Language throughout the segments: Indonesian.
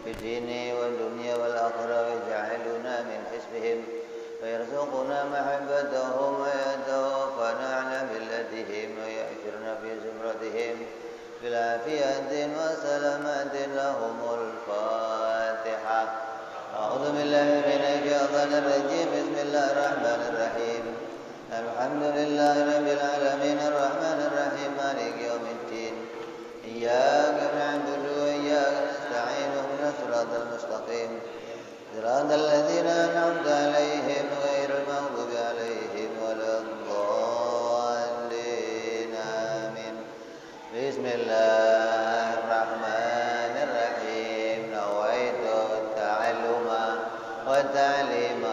في الدين والدنيا والآخرة ويجعلنا من حزبهم ويرزقنا محبتهم ويتوفنا على ملتهم ويأجرنا في زمرتهم بالعافية وسلامة لهم الفاتحة. أعوذ بالله من الشيطان الرجيم. بسم الله الرحمن الرحيم. الحمد لله رب العالمين الرحمن الرحيم مالك يوم الدين. إياك نعبد وإياك نستعين اهدنا الصراط المستقيم صراط الذين أنعمت عليهم غير المغضوب عليهم ولا الضالين آمين. بسم الله الرحمن الرحيم. نويت التعلم والتعليم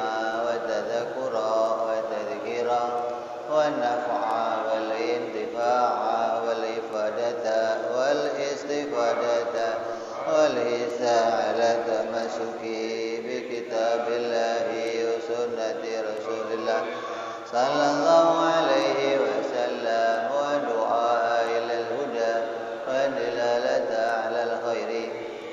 والتذكر والتذكير والنفع والانتفاع والإفادة والاستفادة والحث على التمسك بكتاب الله وسنة رسول الله صلى الله عليه وسلم ودعاء إلى الهدى والدلالة على الخير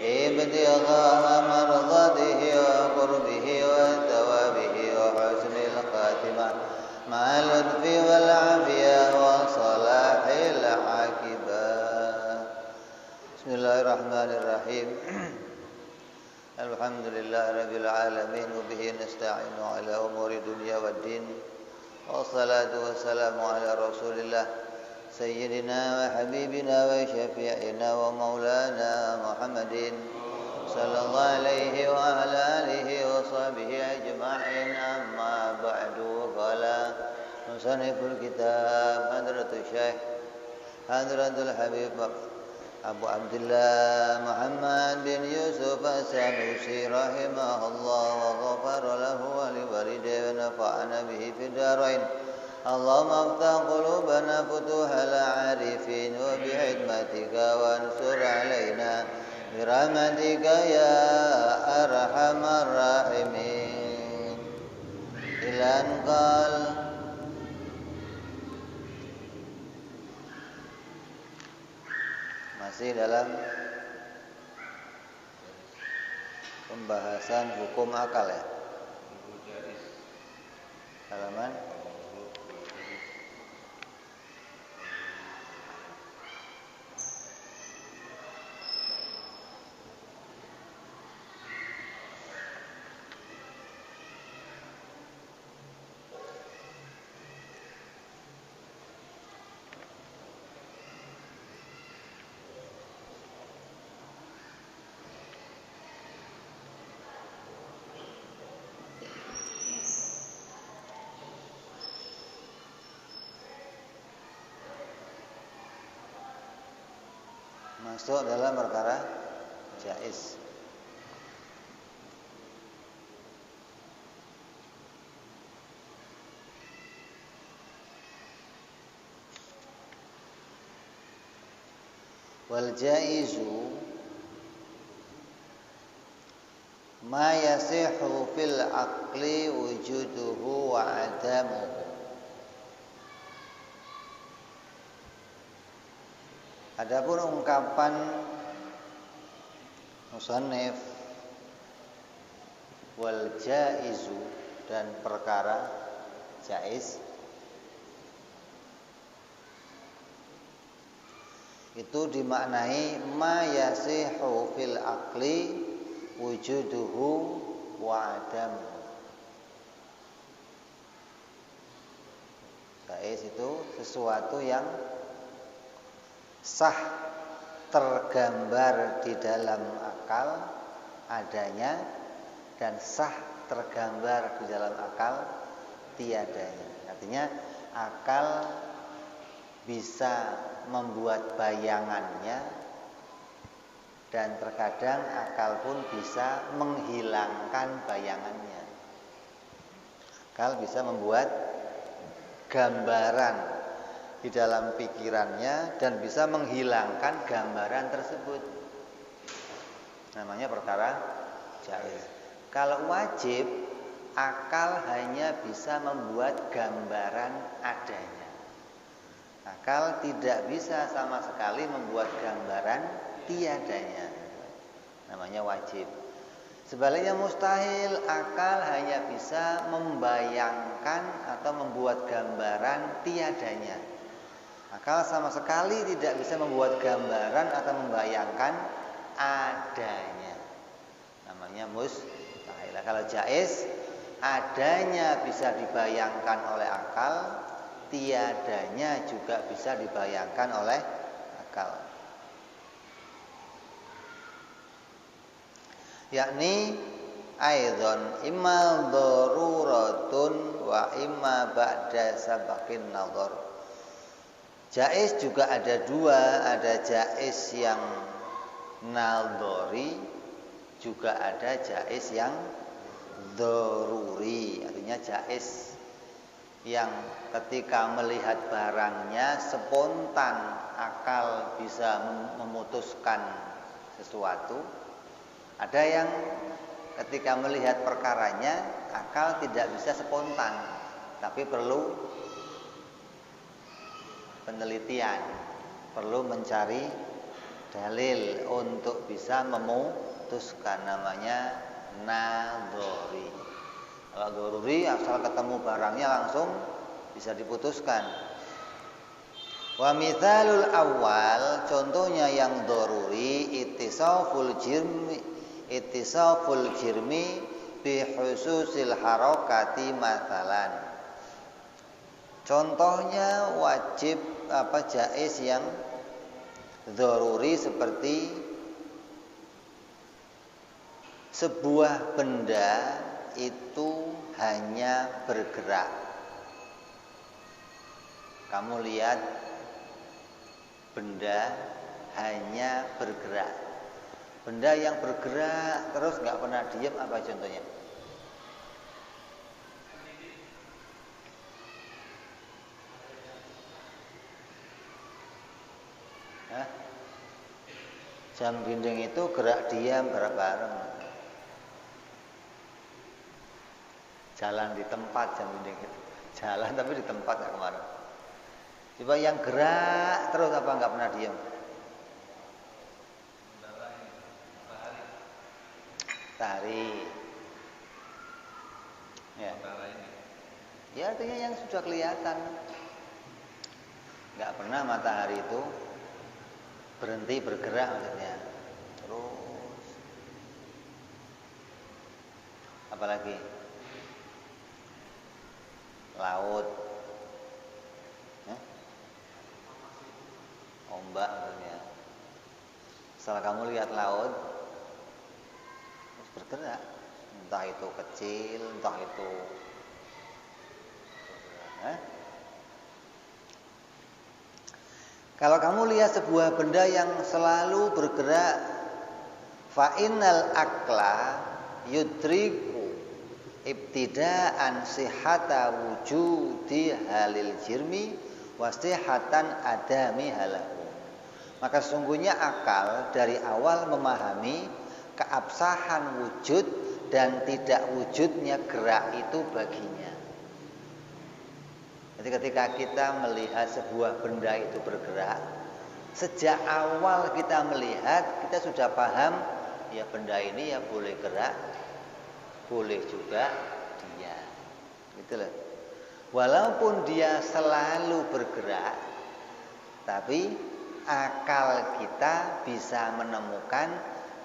ابتغاء مرضاته وقربه وثوابه وحسن الخاتمة مع اللطف والعافية وصلاح العاقبة. Bismillahirrahmanirrahim. Alhamdulillahirabbil alamin wa bihi nasta'inu ala umuri dunya waddin. Wassalatu wassalamu ala Rasulillah sayyidina wa habibina wa syafi'ina wa maulana Muhammadin sallallahu alaihi wa ala alihi wa sahbihi ajma'in. Amma ba'du. Qala musanniful kitab Hadratul Syekh Hadratul Habib Abu Abdullah Muhammad bin Yusuf As-Sanusi rahimahullah wa ghafara lahu wa liwalidayhi wa nafa'ana bihi fid darain. Allahumma aftah qulubana futuhal arifin wa bihikmatika wansur alaina birahmatika ya arhamar rahimin. Ilan qal masih dalam pembahasan hukum akal ya. Halaman masuk dalam perkara jaiz. Wal jaizu ma yasihu fil aqli wujuduhu wa adamuhu. Adapun ungkapan musannif wal jaizu dan perkara jaiz itu dimaknai ma yasihu fil aqli wujuduhu wa adamuhu. Jaiz itu sesuatu yang sah tergambar di dalam akal adanya dan sah tergambar di dalam akal tiadanya. Artinya akal bisa membuat bayangannya dan terkadang akal pun bisa menghilangkan bayangannya. Akal bisa membuat gambaran di dalam pikirannya dan bisa menghilangkan gambaran tersebut. Namanya perkara jaiz. Kalau wajib, akal hanya bisa membuat gambaran adanya. Akal tidak bisa sama sekali membuat gambaran tiadanya. namanya wajib. Sebaliknya mustahil, akal hanya bisa membayangkan atau membuat gambaran tiadanya. Akal sama sekali tidak bisa membuat gambaran atau membayangkan adanya. Namanya mustahil. Kalau jaiz, adanya bisa dibayangkan oleh akal, tiadanya juga bisa dibayangkan oleh akal. Yakni aidzon imma daruratun wa imma ba'da sabaqin nazar. Jaiz juga ada dua, ada jaiz yang nadhari, juga ada jaiz yang daruri. Artinya jaiz yang ketika melihat barangnya spontan akal bisa memutuskan sesuatu. Ada yang ketika melihat perkaranya akal tidak bisa spontan, tapi perlu penelitian, perlu mencari dalil untuk bisa memutuskan, namanya nadhari. Kalau daruri asal ketemu barangnya langsung bisa diputuskan. Wa mithalul awal, contohnya yang daruri ittisaful jirmi bi hususil harakati mathalan. Contohnya wajib jaiz yang daruri seperti sebuah benda itu hanya bergerak. Kamu lihat benda hanya bergerak. Benda yang bergerak terus nggak pernah diam, apa contohnya? Hah? Jam dinding itu gerak diam bareng-bareng. Jalan di tempat jam dinding itu. Jalan tapi di tempat nggak kemana. Coba yang gerak terus apa nggak pernah diam? Matahari. Ya artinya yang sudah kelihatan. Nggak pernah matahari itu berhenti bergerak maksudnya. Terus apalagi? Laut. Ombak maksudnya. Setelah kamu lihat laut terus bergerak, entah itu kecil, entah itu Kalau kamu lihat sebuah benda yang selalu bergerak, fa innal aqla yudriku ibtida'an sihhata wujudi halil jirmi wasihatan adami halahu. Maka sesungguhnya akal dari awal memahami keabsahan wujud dan tidak wujudnya gerak itu baginya. Jadi ketika kita melihat sebuah benda itu bergerak, sejak awal kita melihat kita sudah paham ya benda ini ya boleh gerak, boleh juga diam. Gitu loh. Walaupun dia selalu bergerak, tapi akal kita bisa menemukan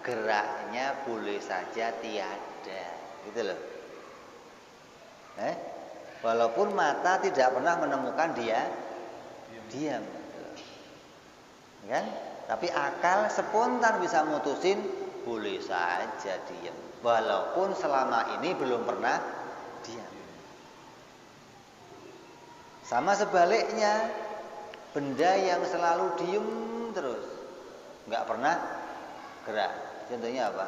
geraknya boleh saja tiada. Gitu loh. Walaupun mata tidak pernah menemukan dia diam. Kan? Tapi akal spontan bisa mutusin boleh saja diam. Walaupun selama ini belum pernah diam. Sama sebaliknya, benda yang selalu diem terus, nggak pernah gerak. Contohnya apa?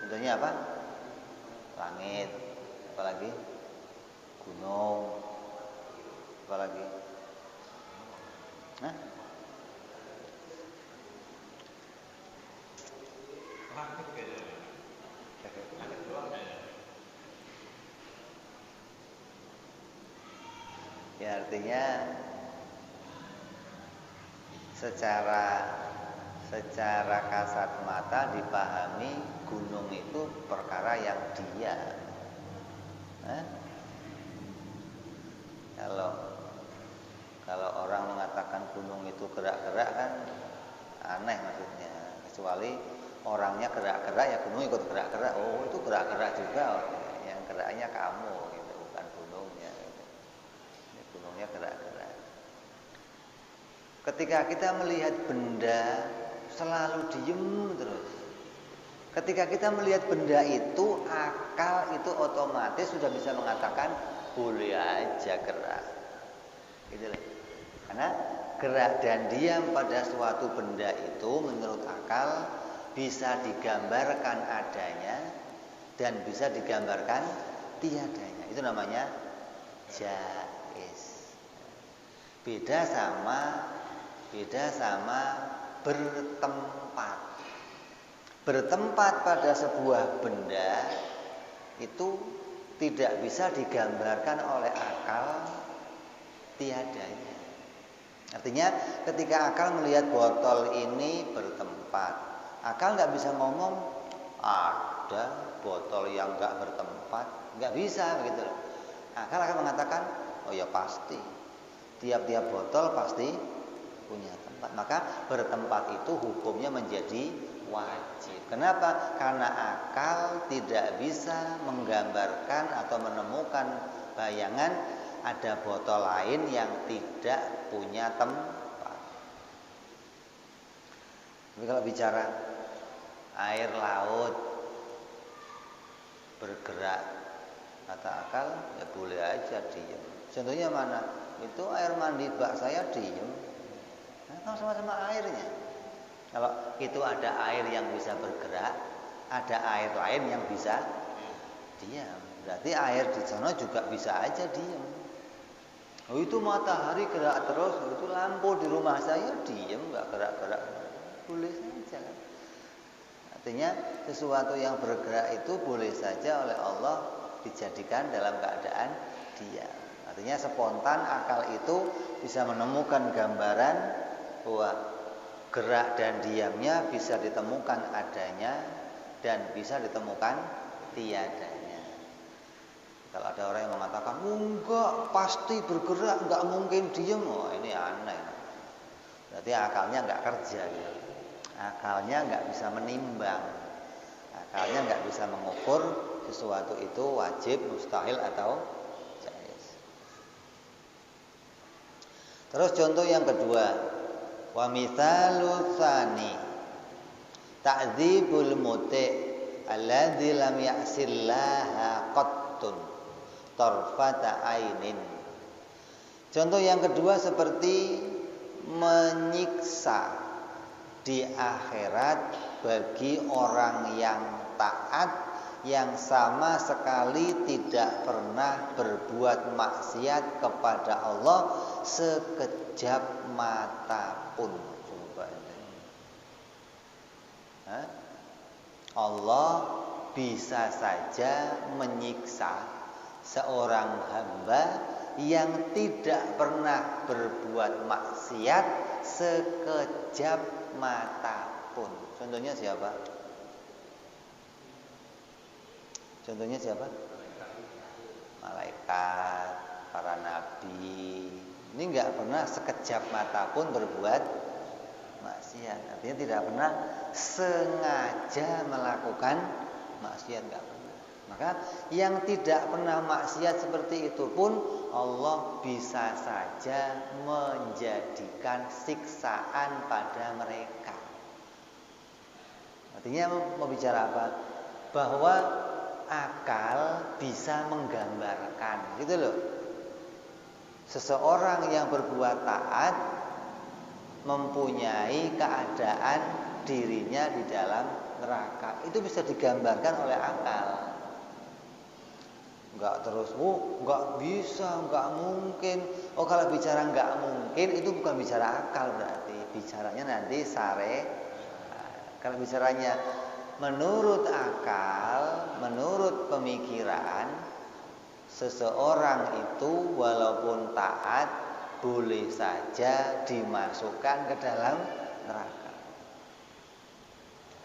Contohnya apa? Langit, apalagi gunung, apalagi? Ya artinya secara kasat mata dipahami gunung itu perkara yang diam. Kalau orang mengatakan gunung itu gerak-gerak kan aneh maksudnya. Kecuali orangnya gerak-gerak ya gunung ikut gerak-gerak. Oh itu gerak-gerak juga. Yang geraknya kamu gitu, bukan gunungnya. Gitu. Gunungnya gerak-gerak. Ketika kita melihat benda selalu diem terus. Ketika kita melihat benda itu, akal itu otomatis sudah bisa mengatakan boleh aja gerak. Gitu loh. Karena gerak dan diam pada suatu benda itu menurut akal bisa digambarkan adanya dan bisa digambarkan tiadanya. Itu namanya jaiz. Beda sama bertempat. Bertempat pada sebuah benda itu tidak bisa digambarkan oleh akal tiadanya. Artinya ketika akal melihat botol ini bertempat, akal nggak bisa ngomong ada botol yang nggak bertempat, nggak bisa begitu. Akal akan mengatakan oh ya pasti tiap-tiap botol pasti punya tempat. Maka bertempat itu hukumnya menjadi wajib. Kenapa? Karena akal tidak bisa menggambarkan atau menemukan bayangan ada botol lain yang tidak punya tempat. Tapi kalau bicara air laut bergerak, kata akal ya boleh aja diem. Contohnya mana? Itu air mandi bak saya diem. Nah, sama-sama airnya. Kalau itu ada air yang bisa bergerak, ada air lain yang bisa diam. Berarti air di sana juga bisa aja diam. Oh itu matahari gerak terus, oh, itu lampu di rumah saya diam, nggak gerak-gerak, boleh saja kan? Artinya sesuatu yang bergerak itu boleh saja oleh Allah dijadikan dalam keadaan diam. Artinya spontan akal itu bisa menemukan gambaran bahwa gerak dan diamnya bisa ditemukan adanya dan bisa ditemukan tiadanya. Kalau ada orang yang mengatakan enggak pasti bergerak, enggak mungkin diam, oh ini aneh. Berarti akalnya enggak kerja gitu. Akalnya enggak bisa menimbang. Akalnya enggak bisa mengukur sesuatu itu wajib, mustahil atau jaiz. Terus contoh yang kedua, wa mithalu tsani ta'dzibul muti' alladzi lam ya'sillaha qattun tarfata ainin. Contoh yang kedua seperti menyiksa di akhirat bagi orang yang taat yang sama sekali tidak pernah berbuat maksiat kepada Allah sekejap mata pun. Coba ini. Allah bisa saja menyiksa seorang hamba yang tidak pernah berbuat maksiat sekejap mata pun. Contohnya siapa? Contohnya siapa? Malaikat, para nabi. Ini enggak pernah sekejap mata pun berbuat maksiat. Artinya tidak pernah sengaja melakukan maksiat, enggak pernah. Maka yang tidak pernah maksiat seperti itu pun Allah bisa saja menjadikan siksaan pada mereka. Artinya mau bicara apa? Bahwa akal bisa menggambarkan, gitu loh. Seseorang yang berbuat taat mempunyai keadaan dirinya di dalam neraka. Itu bisa digambarkan oleh akal. Enggak terus, enggak bisa, enggak mungkin. Oh kalau bicara enggak mungkin itu bukan bicara akal berarti. Bicaranya nanti sare. Kalau bicaranya menurut akal, menurut pemikiran, seseorang itu walaupun taat boleh saja dimasukkan ke dalam neraka.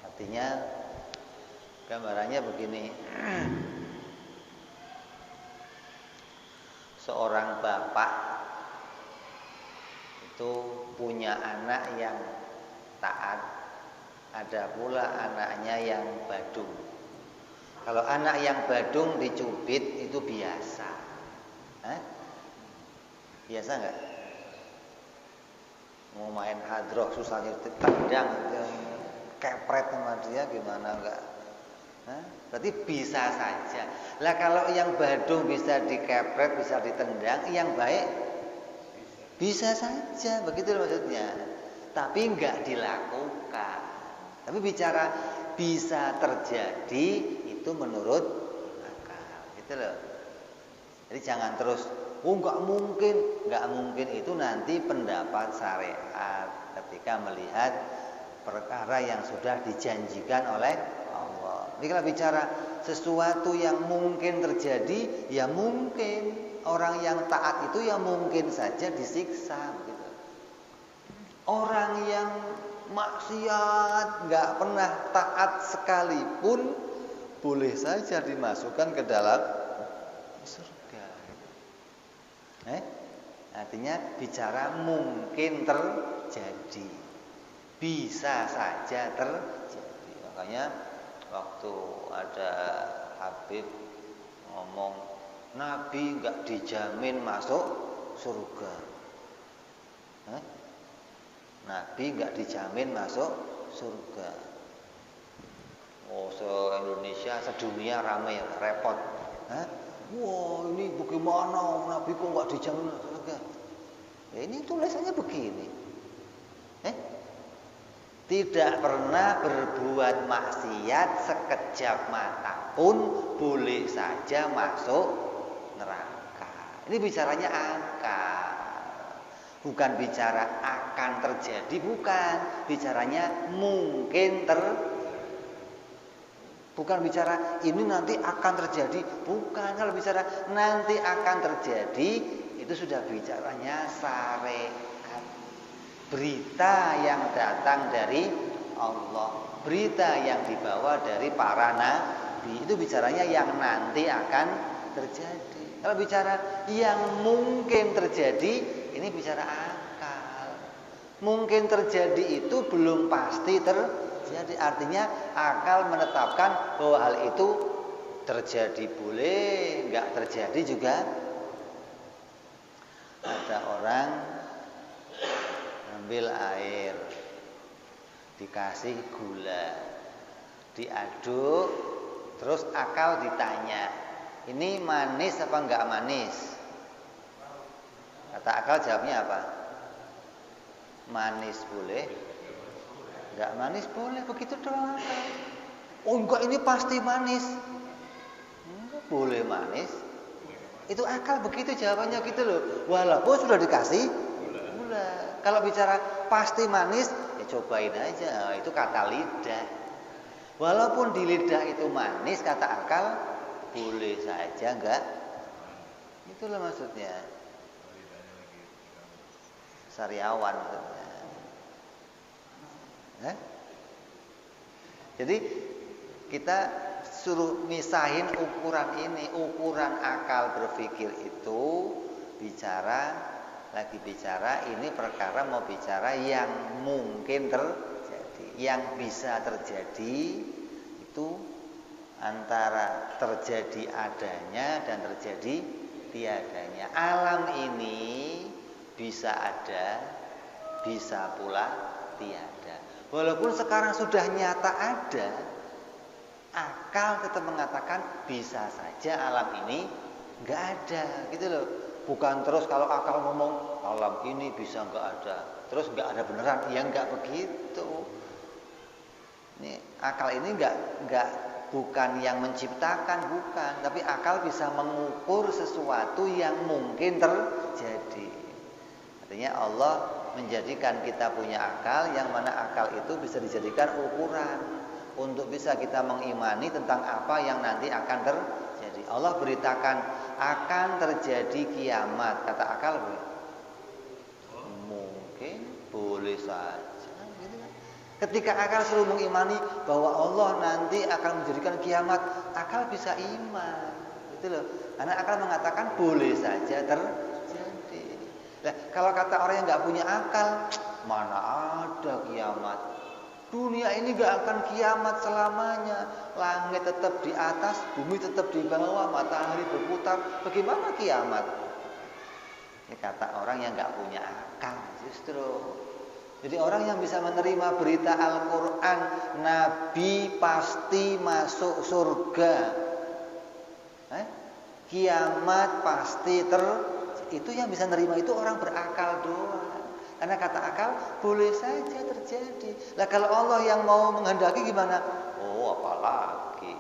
Artinya gambarannya begini. Seorang bapak itu punya anak yang taat, ada pula anaknya yang badung. Kalau anak yang badung dicubit itu biasa. Biasa enggak? Mau main hadroh susahnya tendang, kepret sama dia gimana enggak? Berarti bisa saja. Lah kalau yang badung bisa dikepret, bisa ditendang, yang baik bisa saja, begitu maksudnya. Tapi enggak dilakukan. Tapi bicara bisa terjadi itu menurut akal, gitu loh. Jadi jangan terus, enggak mungkin itu nanti pendapat syariat ketika melihat perkara yang sudah dijanjikan oleh Allah. Ini kalau bicara sesuatu yang mungkin terjadi, ya mungkin orang yang taat itu ya mungkin saja disiksa, gitu. Orang yang maksiat nggak pernah taat sekalipun boleh saja dimasukkan ke dalam surga. Artinya bicara mungkin terjadi, bisa saja terjadi. Makanya waktu ada Habib ngomong Nabi nggak dijamin masuk surga. Nabi nggak dijamin masuk surga. Oh, se-Indonesia, sedunia ramai, repot. Wah, ini bagaimana Nabi kok nggak dijamin masuk surga? Ya, ini tulisannya begini. Tidak pernah berbuat maksiat sekejap mata pun boleh saja masuk neraka. Ini bicaranya angka. Bukan bicara akan terjadi, bukan. Bicaranya mungkin bukan bicara ini nanti akan terjadi, bukan. Kalau bicara nanti akan terjadi, itu sudah bicaranya syariat. Berita yang datang dari Allah, berita yang dibawa dari para nabi, itu bicaranya yang nanti akan terjadi. Kalau bicara yang mungkin terjadi, ini bicara akal. Mungkin terjadi itu belum pasti terjadi. Artinya akal menetapkan bahwa hal itu terjadi boleh, enggak terjadi juga. Ada orang ambil air, dikasih gula, diaduk, terus akal ditanya, ini manis apa enggak manis? Kata akal jawabnya apa? Manis boleh, enggak manis boleh, begitu doang akal. Oh enggak, ini pasti manis. Boleh manis. Itu akal begitu jawabannya, gitu loh. Walaupun sudah dikasih gula. Kalau bicara pasti manis, ya cobain aja. Itu kata lidah. Walaupun di lidah itu manis, kata akal boleh saja enggak. Itulah maksudnya. Sariawan maksudnya. Jadi kita suruh misahin ukuran ini, ukuran akal berpikir itu bicara ini perkara mau bicara yang mungkin terjadi, yang bisa terjadi itu antara terjadi adanya dan terjadi tiadanya. Alam ini bisa ada, bisa pula tiada. Walaupun sekarang sudah nyata ada, akal tetap mengatakan bisa saja alam ini nggak ada, gitu loh. Bukan terus kalau akal ngomong alam ini bisa nggak ada, terus nggak ada beneran, ya nggak begitu. Ini akal ini bukan yang menciptakan, bukan, tapi akal bisa mengukur sesuatu yang mungkin terjadi. Artinya Allah menjadikan kita punya akal, yang mana akal itu bisa dijadikan ukuran untuk bisa kita mengimani tentang apa yang nanti akan terjadi. Allah beritakan akan terjadi kiamat, kata akal boleh saja. Gitu kan. Ketika akal selalu mengimani bahwa Allah nanti akan menjadikan kiamat, akal bisa iman. Gitu loh. Karena akal mengatakan boleh saja terjadi. Nah, kalau kata orang yang nggak punya akal, mana ada kiamat? Dunia ini gak akan kiamat selamanya. Langit tetap di atas, bumi tetap di bawah, matahari berputar. Bagaimana kiamat? Ini kata orang yang gak punya akal justru. Jadi orang yang bisa menerima berita Al-Quran, Nabi pasti masuk surga, kiamat pasti itu yang bisa menerima itu orang berakal doang. Karena kata akal boleh saja terjadi. Lah kalau Allah yang mau menghendaki gimana? Oh, apalagi.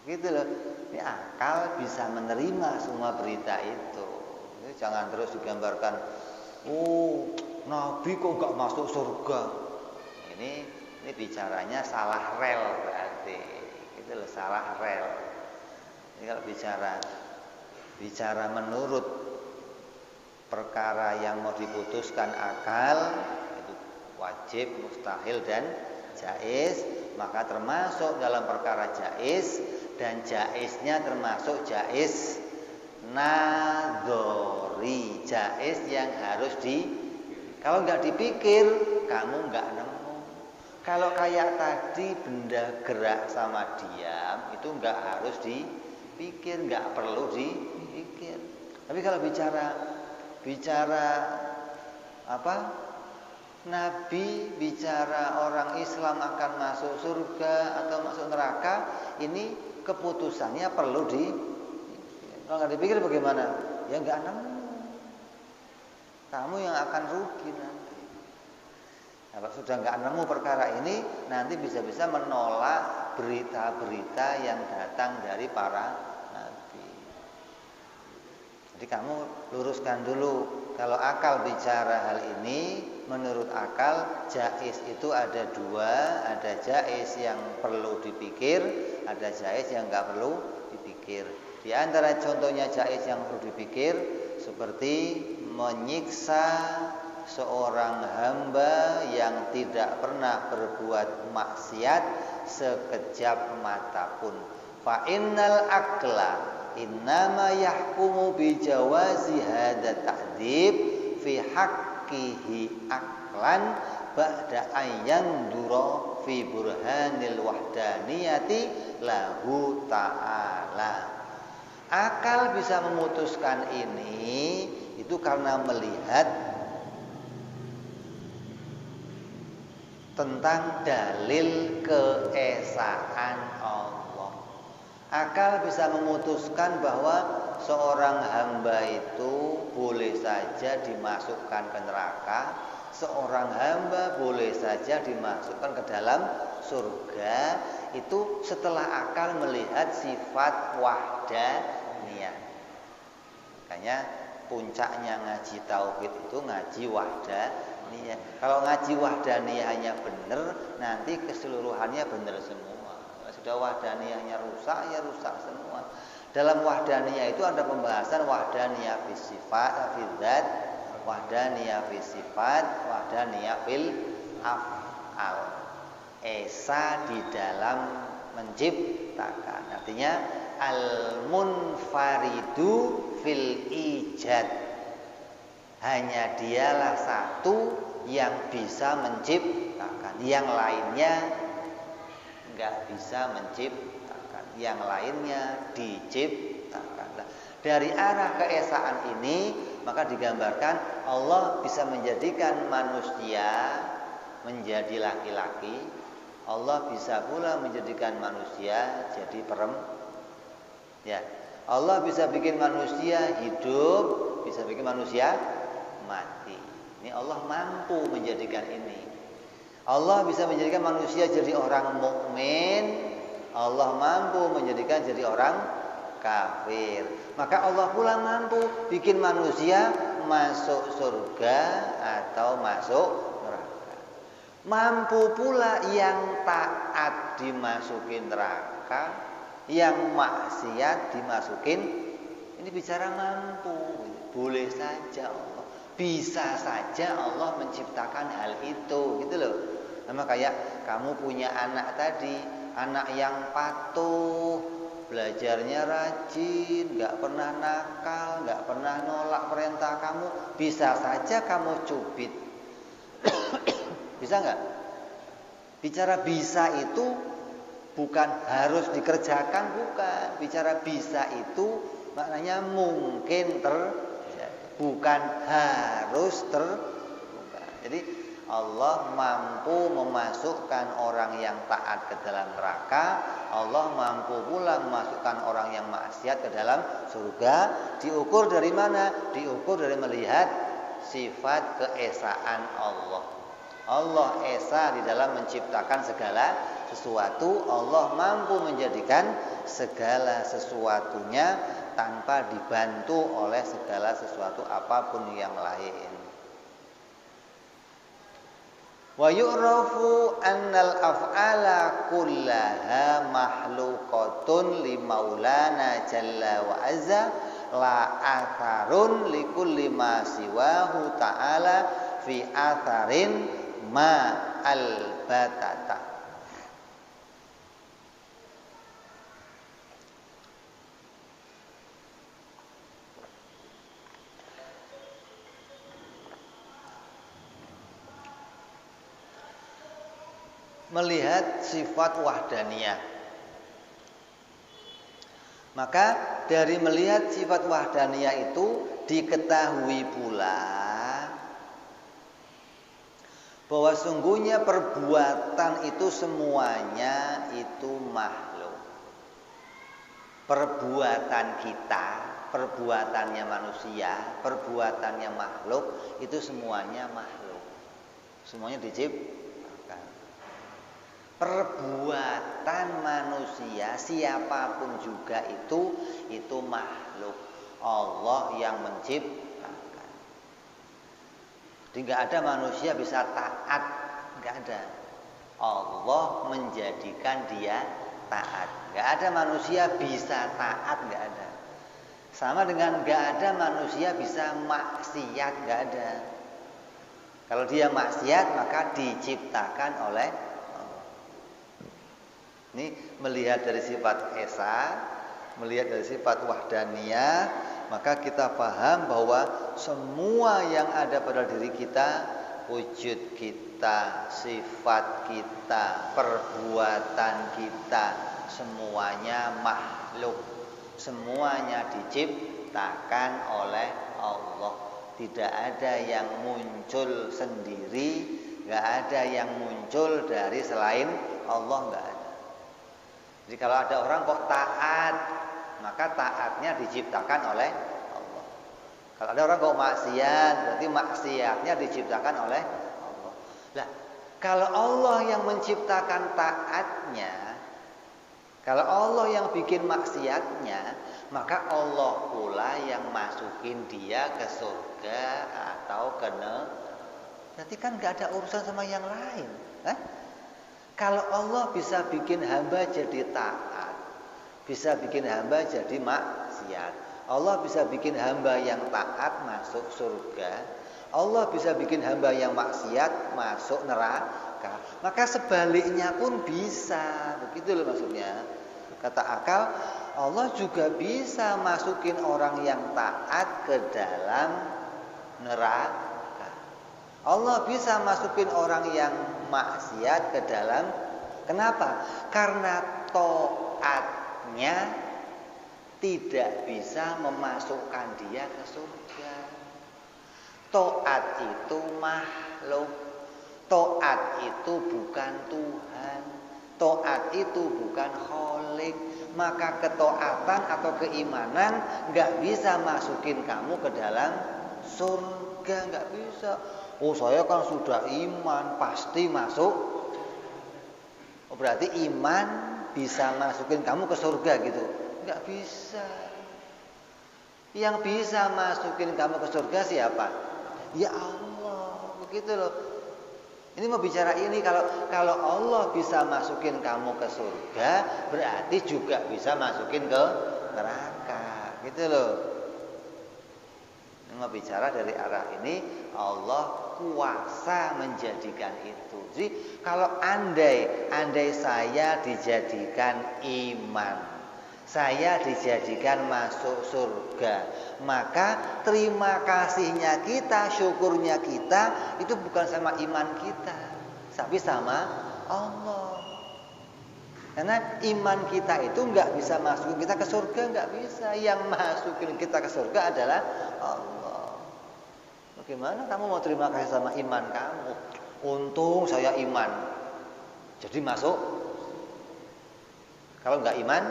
Gitu loh. Ini akal bisa menerima semua berita itu. Jadi jangan terus digambarkan, oh, Nabi kok gak masuk surga. Ini bicaranya salah rel berarti. Gitu loh, salah rel. Ini kalau bicara menurut perkara yang mau diputuskan akal itu wajib, mustahil dan jaiz, maka termasuk dalam perkara jaiz dan jaiznya termasuk jaiz nadzori, jaiz yang harus kalau nggak dipikir kamu nggak nemu. Kalau kayak tadi benda gerak sama diam itu nggak harus dipikir, nggak perlu dipikir. Tapi kalau bicara apa? Nabi bicara orang Islam akan masuk surga atau masuk neraka, ini keputusannya perlu kalau nggak dipikir bagaimana? Ya nggak nemu. Kamu yang akan rugi nanti. Kalau sudah nggak nemu perkara ini, nanti bisa-bisa menolak berita-berita yang datang dari para Jadi kamu luruskan dulu. Kalau akal bicara hal ini, menurut akal jaiz itu ada dua, ada jaiz yang perlu dipikir, ada jaiz yang nggak perlu dipikir. Di antara contohnya jaiz yang perlu dipikir seperti menyiksa seorang hamba yang tidak pernah berbuat maksiat sekejap mata pun. Fa innal aqla innama yahkumu bi jawazi hadza ta'dzib fi haqqihi aqlan ba'da ayyan dura fi burhanil wahdaniyati lahu ta'ala. Akal bisa memutuskan ini itu karena melihat tentang dalil keesaan Allah. Akal bisa memutuskan bahwa seorang hamba itu boleh saja dimasukkan ke neraka, seorang hamba boleh saja dimasukkan ke dalam surga. Itu setelah akal melihat sifat wahdaniyah. Makanya puncaknya ngaji tauhid itu ngaji wahdaniyah. Kalau ngaji wahdaniyahnya benar, nanti keseluruhannya benar semua. Sudah wahdaniyahnya rusak, ya rusak semua. Dalam wahdaniyah itu ada pembahasan wahdaniyah fil sifat, fil dzat, wahdaniyah fil sifat, wahdaniyah fil af'al. Esa di dalam menciptakan. Artinya al-munfaridu fil ijad. Hanya dialah satu yang bisa menciptakan. Yang lainnya nggak bisa menciptakan, yang lainnya diciptakan. Dari arah keesaan ini maka digambarkan Allah bisa menjadikan manusia menjadi laki-laki, Allah bisa pula menjadikan manusia jadi perempuan. Ya, Allah bisa bikin manusia hidup, bisa bikin manusia mati. Ini Allah mampu menjadikan ini. Allah bisa menjadikan manusia jadi orang mukmin, Allah mampu menjadikan jadi orang kafir. Maka Allah pula mampu bikin manusia masuk surga atau masuk neraka. Mampu pula yang taat dimasukin neraka, yang maksiat dimasukin. Ini bicara mampu, boleh saja Allah. Bisa saja Allah menciptakan hal itu, gitu loh. Sama kayak kamu punya anak tadi, anak yang patuh, belajarnya rajin, nggak pernah nakal, nggak pernah nolak perintah kamu. Bisa saja kamu cubit. Bisa nggak? Bicara bisa itu bukan harus dikerjakan, bukan. Bicara bisa itu maknanya mungkin terjadi, bukan harus bukan. Jadi Allah mampu memasukkan orang yang taat ke dalam neraka, Allah mampu pula memasukkan orang yang maksiat ke dalam surga. Diukur dari mana? Diukur dari melihat sifat keesaan Allah. Allah esa di dalam menciptakan segala sesuatu. Allah mampu menjadikan segala sesuatunya tanpa dibantu oleh segala sesuatu apapun yang lain. Wa yu'rafu annal af'ala kullaha makhluqatun li maulana jalla wa azza la atharun li kulli ma siwahu ta'ala fi atharin ma al-batata. Melihat sifat wahdaniyah. Maka dari melihat sifat wahdaniyah itu diketahui pula bahwa sungguhnya perbuatan itu semuanya itu makhluk. Perbuatan kita, perbuatannya manusia, perbuatannya makhluk, itu semuanya makhluk. Semuanya diciptakan. Perbuatan manusia siapapun juga itu makhluk. Allah yang menciptakan. Jadi nggak ada manusia bisa taat, nggak ada. Allah menjadikan dia taat. Nggak ada manusia bisa taat, nggak ada. Sama dengan nggak ada manusia bisa maksiat, nggak ada. Kalau dia maksiat maka diciptakan oleh Allah. Ini melihat dari sifat esa, melihat dari sifat wahdaniyah, maka kita paham bahwa semua yang ada pada diri kita, wujud kita, sifat kita, perbuatan kita, semuanya makhluk. Semuanya diciptakan oleh Allah. Tidak ada yang muncul sendiri, nggak ada yang muncul dari selain Allah, nggak ada. Jadi kalau ada orang kok taat, maka taatnya diciptakan oleh Allah. Kalau ada orang kok maksiat, berarti maksiatnya diciptakan oleh Allah. Nah, kalau Allah yang menciptakan taatnya, kalau Allah yang bikin maksiatnya, maka Allah pula yang masukin dia ke surga atau ke neraka. Berarti kan gak ada urusan sama yang lain. Kalau Allah bisa bikin hamba jadi taat, bisa bikin hamba jadi maksiat, Allah bisa bikin hamba yang taat masuk surga, Allah bisa bikin hamba yang maksiat masuk neraka, maka sebaliknya pun bisa. Begitu loh maksudnya. Kata akal, Allah juga bisa masukin orang yang taat ke dalam neraka. Allah bisa masukin orang yang maksiat ke dalam. Kenapa? Karena taatnya tidak bisa memasukkan dia ke surga. Taat itu makhluk. Taat itu bukan Tuhan. Taat itu bukan Khalik. Maka ketaatan atau keimanan gak bisa masukin kamu ke dalam surga, gak bisa. Oh, saya kan sudah iman, pasti masuk. Oh, berarti iman bisa masukin kamu ke surga gitu? Gak bisa. Yang bisa masukin kamu ke surga siapa? Ya Allah, begitu loh. Ini mau bicara ini, kalau Allah bisa masukin kamu ke surga, berarti juga bisa masukin ke neraka, gitu loh. Bicara dari arah ini, Allah kuasa menjadikan itu. Jadi kalau andai saya dijadikan iman, saya dijadikan masuk surga, maka terima kasihnya kita, syukurnya kita itu bukan sama iman kita, tapi sama Allah. Karena iman kita itu nggak bisa masukin kita ke surga, nggak bisa. Yang masukin kita ke surga adalah Allah. Bagaimana kamu mau terima kasih sama iman kamu? Untung saya iman, jadi masuk. Kalau nggak iman,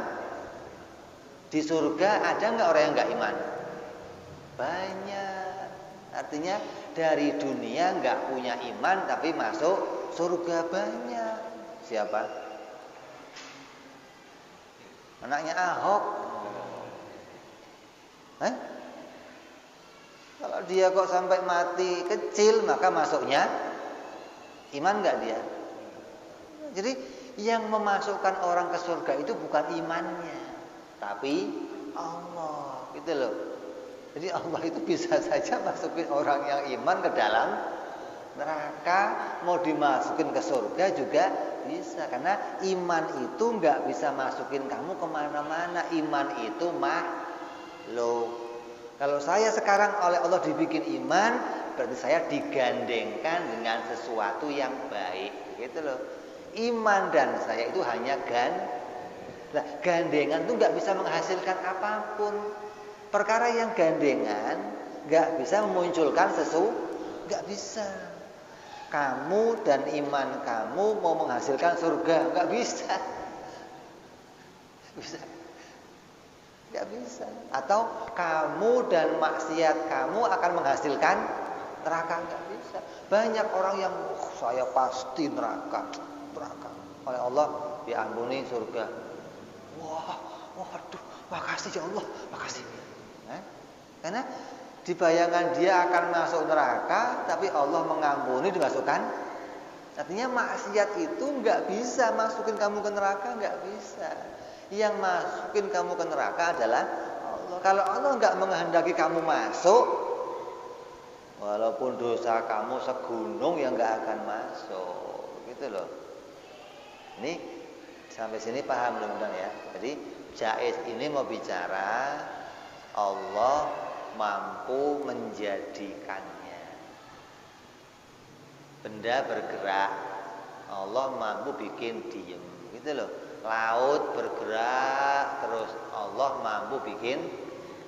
di surga ada nggak orang yang nggak iman? Banyak. Artinya dari dunia nggak punya iman tapi masuk surga banyak. Siapa? Anaknya Ahok. Kalau dia kok sampai mati kecil, maka masuknya iman nggak dia? Jadi yang memasukkan orang ke surga itu bukan imannya, tapi Allah, gitu loh. Jadi Allah itu bisa saja masukin orang yang iman ke dalam neraka, mau dimasukin ke surga juga bisa. Karena iman itu nggak bisa masukin kamu kemana-mana. Iman itu makhluk. Kalau saya sekarang oleh Allah dibikin iman, berarti saya digandengkan dengan sesuatu yang baik, gitu loh. Iman dan saya itu hanya gandengan itu nggak bisa menghasilkan apapun. Perkara yang gandengan nggak bisa memunculkan nggak bisa. Kamu dan iman kamu mau menghasilkan surga, nggak bisa. Nggak bisa. Atau kamu dan maksiat kamu akan menghasilkan neraka, nggak bisa. Banyak orang yang saya pasti neraka. Oleh Allah diampuni surga. Waduh, makasih ya Allah, makasih. Karena di bayangan dia akan masuk neraka, tapi Allah mengampuni, dimasukkan. Artinya maksiat itu nggak bisa masukin kamu ke neraka, nggak bisa. Yang masukin kamu ke neraka adalah Allah. Kalau Allah nggak menghendaki kamu masuk, walaupun dosa kamu segunung yang nggak akan masuk, gitu loh. Ini sampai sini paham mudah-mudahan ya. Jadi Jaiz ini mau bicara Allah mampu menjadikannya. Benda bergerak, Allah mampu bikin diem, gitu loh. Laut bergerak terus, Allah mampu bikin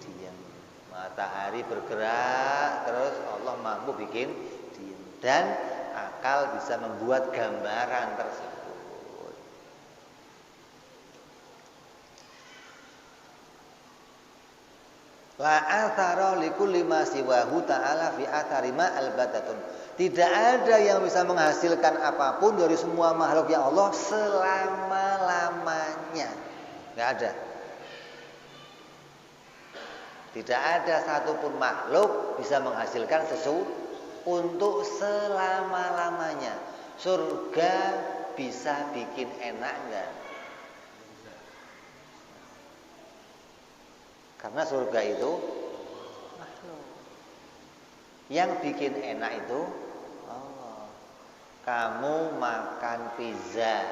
diem. Matahari bergerak terus, Allah mampu bikin diem. Dan akal bisa membuat gambaran tersebut. La athara likulli ma siwahu ta'ala fi athari ma albatatun. Tidak ada yang bisa menghasilkan apapun dari semua makhluk ya Allah selama-lamanya. Enggak ada. Tidak ada satupun makhluk bisa menghasilkan sesuatu untuk selama-lamanya. Surga bisa bikin enak enggak? Karena surga itu makhluk. Yang bikin enak itu Allah. Kamu makan pizza,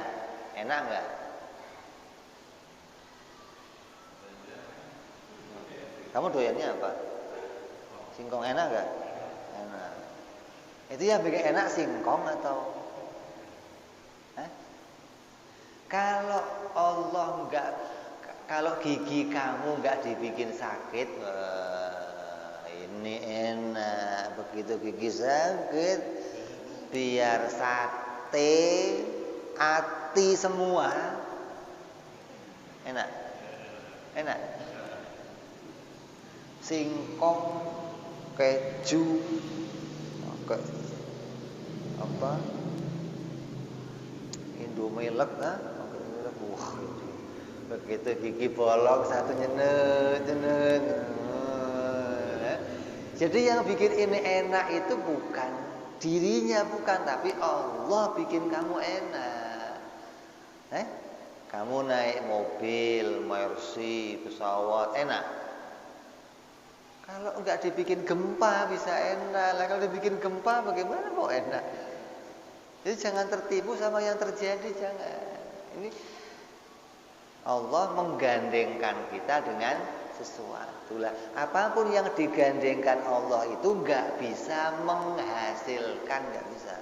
enak enggak? Kamu doyannya apa? Singkong enak enggak? Enak. Itu yang bikin enak singkong atau? Kalau Allah enggak, kalau gigi kamu enggak dibikin sakit, ini enak. Begitu gigi sakit, biar sate, ati semua, enak, enak. Singkong, keju, apa? Indomie lek, wah. Begitu gigi bolong satu nyenet. Jadi yang bikin ini enak itu bukan dirinya, bukan, tapi Allah bikin kamu enak. Kamu naik mobil, Mercy, pesawat, enak. Kalau enggak dibikin gempa bisa enak. Lah kalau dibikin gempa bagaimana mau enak? Jadi jangan tertipu sama yang terjadi, jangan. Ini Allah menggandengkan kita dengan sesuatu lah. Apapun yang digandengkan Allah itu enggak bisa menghasilkan, enggak bisa.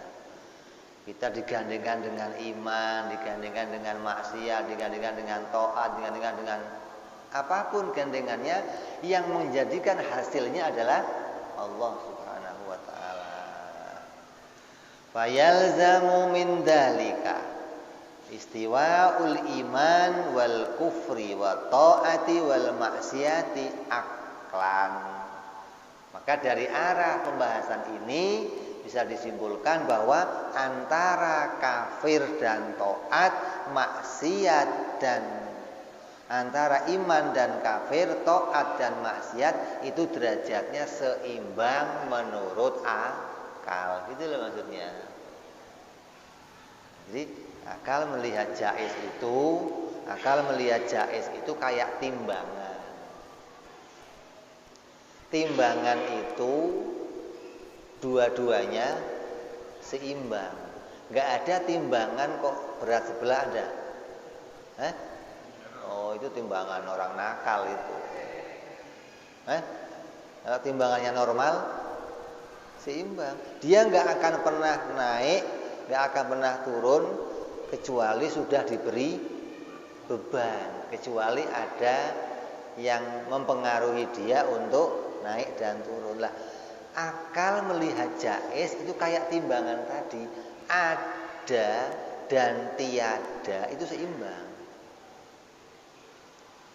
Kita digandengkan dengan iman, digandengkan dengan maksiat, digandengkan dengan taat, digandengkan dengan apapun gandengannya, yang menjadikan hasilnya adalah Allah Subhanahu wa taala. Fayalzamu min dalika istiwa'ul iman wal kufri wa ta'ati wal maksiati aklan. Maka dari arah pembahasan ini bisa disimpulkan bahwa antara kafir dan taat, maksiat dan antara iman dan kafir, taat dan maksiat itu derajatnya seimbang menurut akal. Gitu loh maksudnya. Jadi akal melihat jaiz itu kayak timbangan. Timbangan itu dua-duanya seimbang. Gak ada timbangan kok berat sebelah ada. Oh, itu timbangan orang nakal itu. Kalau timbangannya normal seimbang. Dia gak akan pernah naik, gak akan pernah turun kecuali sudah diberi beban, kecuali ada yang mempengaruhi dia untuk naik dan turun lah. Akal melihat jaiz itu kayak timbangan tadi, ada dan tiada itu seimbang.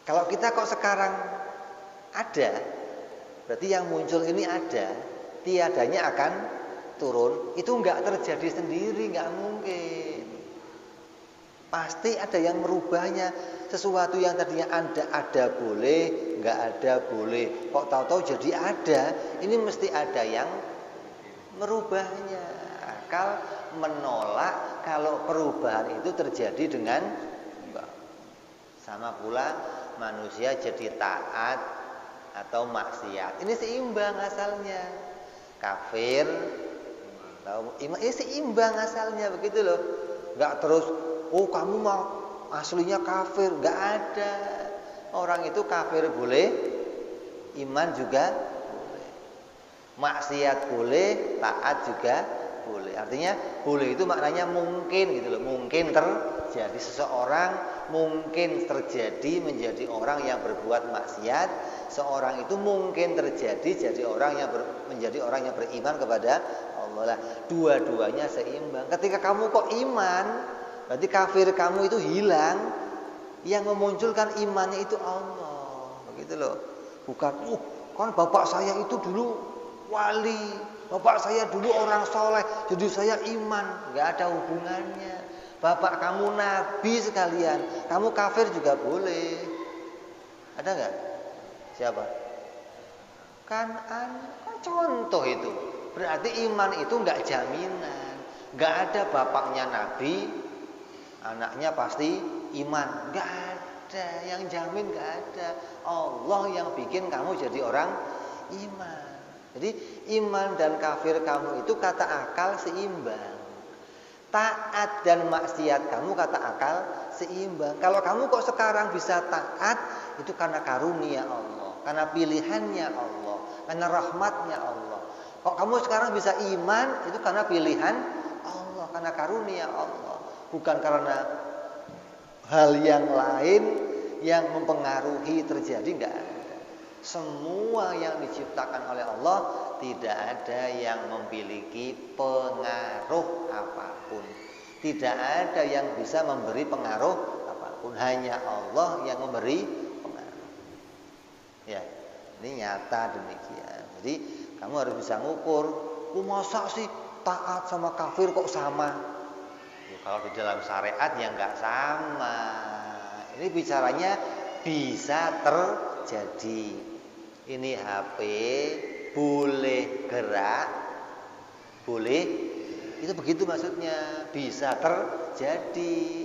Kalau kita kok sekarang ada, berarti yang muncul ini ada, tiadanya akan turun. Itu enggak terjadi sendiri, enggak mungkin. Pasti ada yang merubahnya. Sesuatu yang tadinya ada boleh, enggak ada boleh. Kok tahu-tahu jadi ada, ini mesti ada yang merubahnya. Akal menolak kalau perubahan itu terjadi dengan sama pula manusia jadi taat atau maksiat. Ini seimbang asalnya. Kafir atau iman ini seimbang asalnya, begitu loh. Enggak terus oh kamu mau aslinya kafir, enggak ada. Orang itu kafir boleh, iman juga boleh. Maksiat boleh, taat juga boleh. Artinya boleh itu maknanya mungkin gitu loh. Mungkin terjadi seseorang mungkin terjadi menjadi orang yang berbuat maksiat, seorang itu mungkin terjadi jadi orang yang menjadi orang yang beriman kepada Allah lah. Dua-duanya seimbang. Ketika kamu kok iman, berarti kafir kamu itu hilang. Yang memunculkan imannya itu Allah. Begitu loh. Bukan, kan bapak saya itu dulu wali, bapak saya dulu orang soleh, jadi saya iman. Enggak ada hubungannya. Bapak kamu nabi sekalian, kamu kafir juga boleh. Ada enggak? Siapa? Kan contoh itu. Berarti iman itu enggak jaminan. Enggak ada bapaknya nabi, anaknya pasti iman. Enggak ada, yang jamin enggak ada. Allah yang bikin kamu jadi orang iman. Jadi iman dan kafir kamu itu kata akal seimbang. Taat dan maksiat kamu kata akal seimbang. Kalau kamu kok sekarang bisa taat, itu karena karunia Allah, karena pilihannya Allah, karena rahmatnya Allah. Kok kamu sekarang bisa iman, itu karena pilihan Allah, karena karunia Allah, bukan karena hal yang lain yang mempengaruhi terjadi. Enggak ada. Semua yang diciptakan oleh Allah tidak ada yang memiliki pengaruh apapun. Tidak ada yang bisa memberi pengaruh apapun. Hanya Allah yang memberi pengaruh. Ya, ini nyata demikian. Jadi kamu harus bisa ngukur. Masa sih taat sama kafir kok sama? Ya, kalau di dalam syariat ya nggak sama. Ini bicaranya bisa terjadi. Ini HP boleh gerak, boleh, itu begitu maksudnya, bisa terjadi.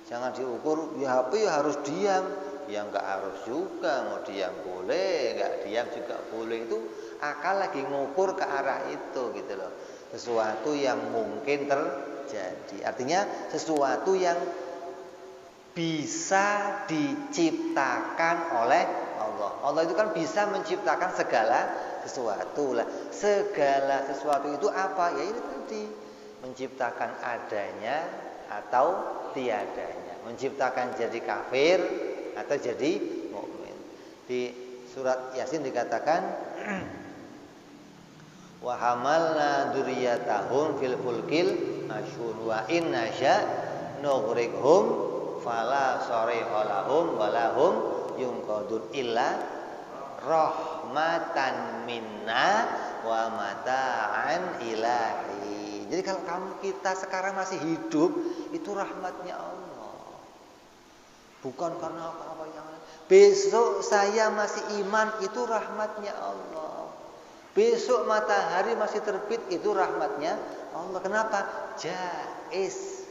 Jangan diukur, ya HP ya harus diam, Ya nggak harus juga, mau diam boleh, nggak diam juga boleh. Itu akal lagi ngukur ke arah itu gitu loh. Sesuatu yang mungkin terjadi. Artinya sesuatu yang bisa diciptakan oleh Allah. Allah itu kan bisa menciptakan segala sesuatu lah. Segala sesuatu itu apa? Ya ini tadi, menciptakan adanya atau tiadanya, menciptakan jadi kafir atau jadi mukmin. Di surat Yasin dikatakan wa hamalna dzurriyyatahum fil fulkil mashhun wa inna sya nughriqhum fala sariha lahum wa lahum yunqadun illa rahmatan minna wa mata'an ilahi. Jadi kalau kita sekarang masih hidup, itu rahmatnya Allah. Bukan karena apa-apa yang lain. Besok saya masih iman, itu rahmatnya Allah. Besok matahari masih terbit, itu rahmatnya Allah. Kenapa? Jaiz.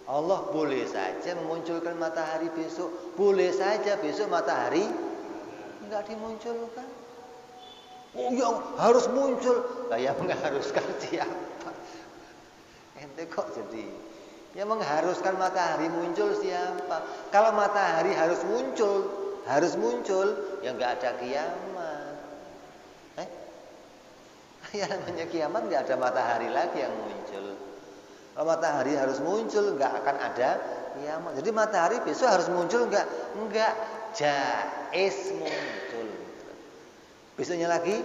Allah boleh saja memunculkan matahari besok. Boleh saja besok matahari enggak dimunculkan. Oh ya harus muncul. Lah yang mengharuskan siapa? Ente kok jadi yang mengharuskan matahari muncul siapa? Kalau matahari harus muncul, ya enggak ada kiamat. Ya namanya kiamat enggak ada matahari lagi yang muncul. Kalau matahari harus muncul, enggak akan ada kiamat. Jadi matahari besok harus muncul enggak? Enggak, jaiz muncul. Besoknya lagi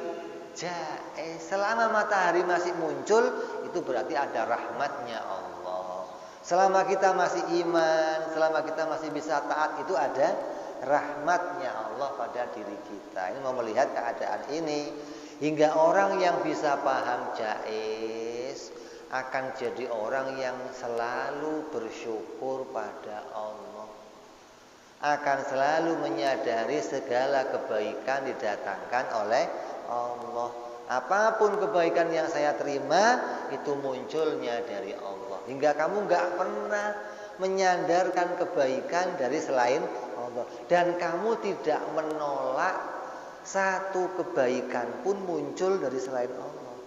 jaiz. Selama matahari masih muncul, itu berarti ada rahmatnya Allah. Selama kita masih iman, selama kita masih bisa taat, itu ada rahmatnya Allah pada diri kita. Ini mau melihat keadaan ini, hingga orang yang bisa paham jaiz akan jadi orang yang selalu bersyukur pada Allah, akan selalu menyadari segala kebaikan didatangkan oleh Allah. Apapun kebaikan yang saya terima, itu munculnya dari Allah. Hingga kamu gak pernah menyandarkan kebaikan dari selain Allah. Dan kamu tidak menolak satu kebaikan pun muncul dari selain Allah.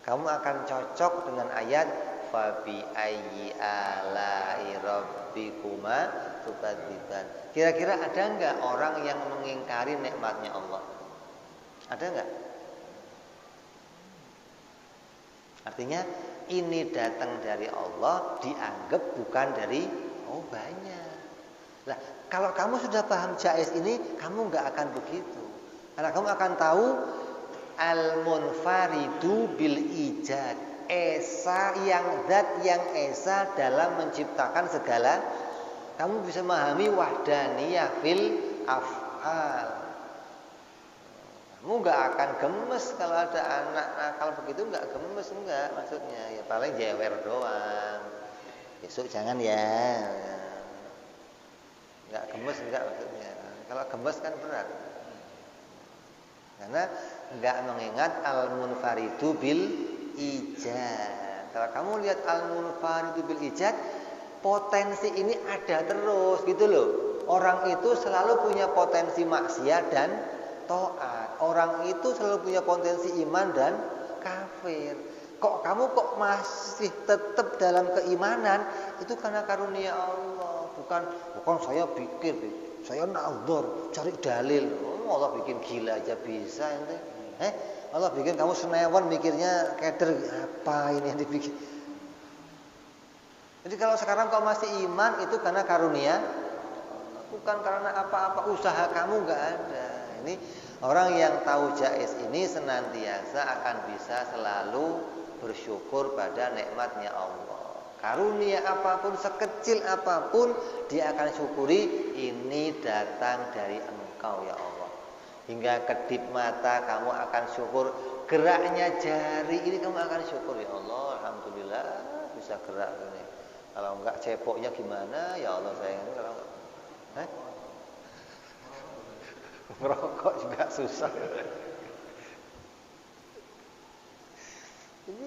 Kamu akan cocok dengan ayat fabi ayyi ala'i rabbikuma tukadziban. Kira-kira ada enggak orang yang mengingkari nikmatnya Allah? Ada enggak? Artinya ini datang dari Allah, dianggap bukan dari banyak. Nah, kalau kamu sudah paham jaiz ini, kamu enggak akan begitu. Karena kamu akan tahu al-munfaridu bil ijad, esa yang zat yang esa dalam menciptakan segala. Kamu bisa memahami wahdaniyah fil af'al. Kamu nggak akan gemes kalau ada anak nakal begitu, nggak gemes, enggak maksudnya. Ya paling jewer doang. Besok jangan ya. Nggak gemes enggak maksudnya. Kalau gemes kan berat. Karena enggak mengingat al-munfaridu bil ijad. Kalau kamu lihat al-munfaridu bil ijad, potensi ini ada terus gitu loh. Orang itu selalu punya potensi maksiat dan taat. Orang itu selalu punya potensi iman dan kafir. Kok kamu masih tetap dalam keimanan? Itu karena karunia Allah. Bukan saya pikir, saya na'udhur, cari dalil. Allah bikin gila aja bisa ente. Allah bikin kamu senewan mikirnya keder, apa ini yang dibikin. Jadi kalau sekarang kau masih iman, itu karena karunia, bukan karena apa-apa usaha kamu, nggak ada. Ini orang yang tahu jaiz ini senantiasa akan bisa selalu bersyukur pada nikmatnya Allah. Karunia apapun, sekecil apapun, dia akan syukuri. Ini datang dari Engkau ya Allah. Hingga kedip mata kamu akan syukur. Geraknya jari ini kamu akan syukur, ya Allah, alhamdulillah bisa gerak ini. Kalau enggak cepoknya gimana? Ya Allah sayang, kalau ngerokok juga susah. Jadi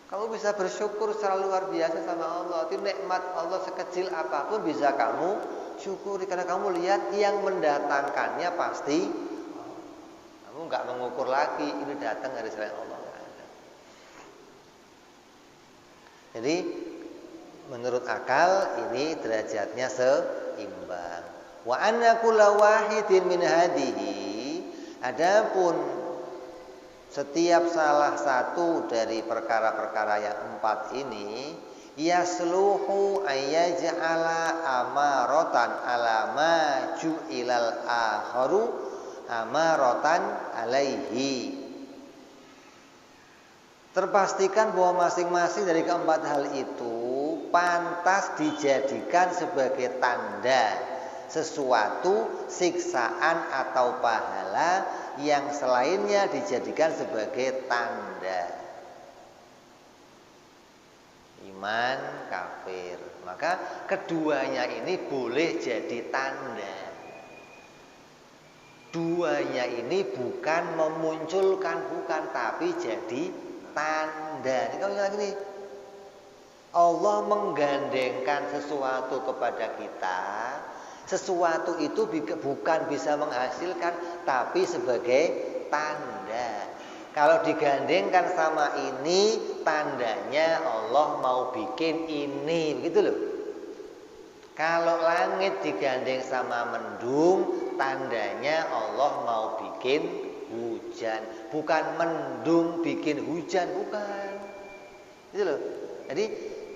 kamu bisa bersyukur secara luar biasa sama Allah. Itu nikmat Allah sekecil apapun bisa kamu syukuri karena kamu lihat yang mendatangkannya pasti. Kamu nggak mengukur lagi ini datang dari selain Allah. Jadi menurut akal ini derajatnya seimbang. Wa anna kulla wahidin min hadihi, adapun setiap salah satu dari perkara-perkara yang 4 ini yasluhu ayyaj'ala amaratan ala ma ju'ilal akharu amaratan alaihi. Terpastikan bahwa masing-masing dari keempat hal itu pantas dijadikan sebagai tanda sesuatu siksaan atau pahala yang selainnya dijadikan sebagai tanda. Iman, kafir. Maka keduanya ini boleh jadi tanda. Duanya ini bukan memunculkan, bukan, tapi jadi tanda. Ini kalau lagi nih, Allah menggandengkan sesuatu kepada kita. Sesuatu itu bukan bisa menghasilkan, tapi sebagai tanda. Kalau digandengkan sama ini, tandanya Allah mau bikin ini, begitu loh. Kalau langit digandeng sama mendung, tandanya Allah mau bikin hujan. Bukan mendung bikin hujan, bukan. Gitu loh. Jadi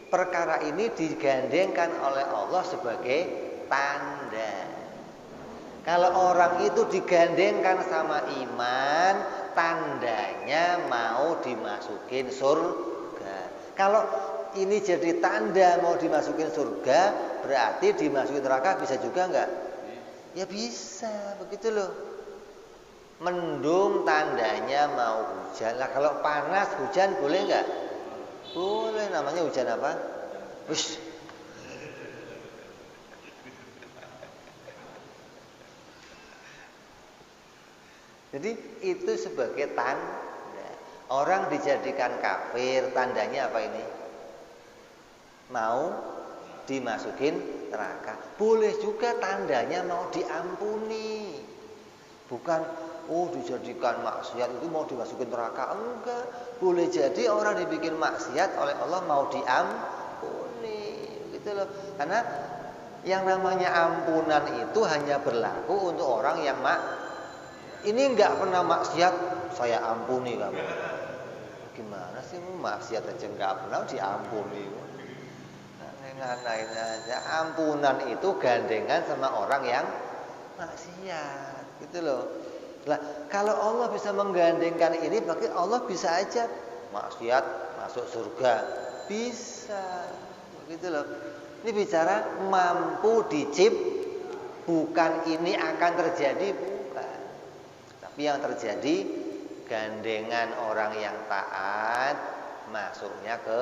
perkara ini digandengkan oleh Allah sebagai tanda. Kalau orang itu digandengkan sama iman, tandanya mau dimasukin surga. Kalau ini jadi tanda mau dimasukin surga, berarti dimasukin neraka bisa juga enggak? Ya bisa, begitu loh. Mendung tandanya mau hujan. Lah kalau panas hujan boleh enggak? Boleh, namanya hujan apa? Ush. Jadi itu sebagai tanda. Orang dijadikan kafir, tandanya apa ini? Mau dimasukin neraka. Boleh juga tandanya mau diampuni. Bukan dijadikan maksiat itu mau dimasukin neraka. Enggak. Boleh jadi orang dibikin maksiat oleh Allah mau diampuni. Gitu loh. Karena yang namanya ampunan itu hanya berlaku untuk orang yang ini enggak pernah maksiat, saya ampuni kamu. Gimana sih maksiat aja enggak pernah diampuni. Nganain aja. Ampunan itu gandengan sama orang yang maksiat, gitu loh. Lah, kalau Allah bisa menggandengkan ini, berarti Allah bisa aja maksiat masuk surga. Bisa. Begitu loh. Ini bicara mampu bukan ini akan terjadi, bukan. Tapi yang terjadi gandengan orang yang taat masuknya ke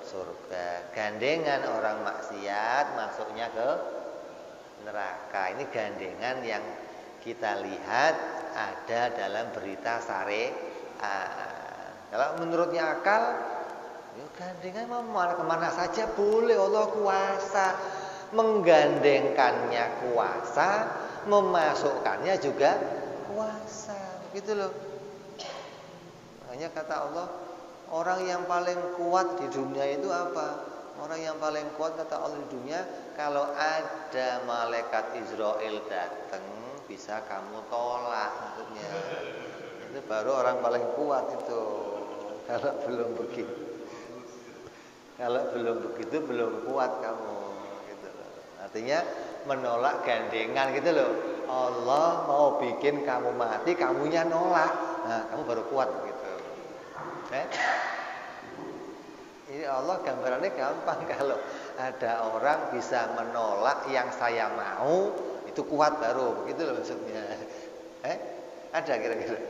surga. Gandengan orang maksiat masuknya ke neraka. Ini gandengan yang kita lihat ada dalam berita syariat. Kalau menurutnya akal, gandengan mau kemana saja boleh. Allah kuasa, menggandengkannya kuasa, memasukkannya juga kuasa. Begitu loh. Makanya kata Allah, orang yang paling kuat di dunia itu apa? Orang yang paling kuat kata Allah di dunia, kalau ada malaikat Israel datang, bisa kamu tolak maksudnya. Itu baru orang paling kuat itu. Kalau belum begitu belum kuat kamu gitu loh. Artinya menolak gandengan gitu loh. Allah mau bikin kamu mati, kamunya nolak. Nah, kamu baru kuat begitu. Ini Allah gambarannya gampang. Kalau ada orang bisa menolak yang saya mau, itu kuat baru, begitu loh maksudnya. Ada kira-kira?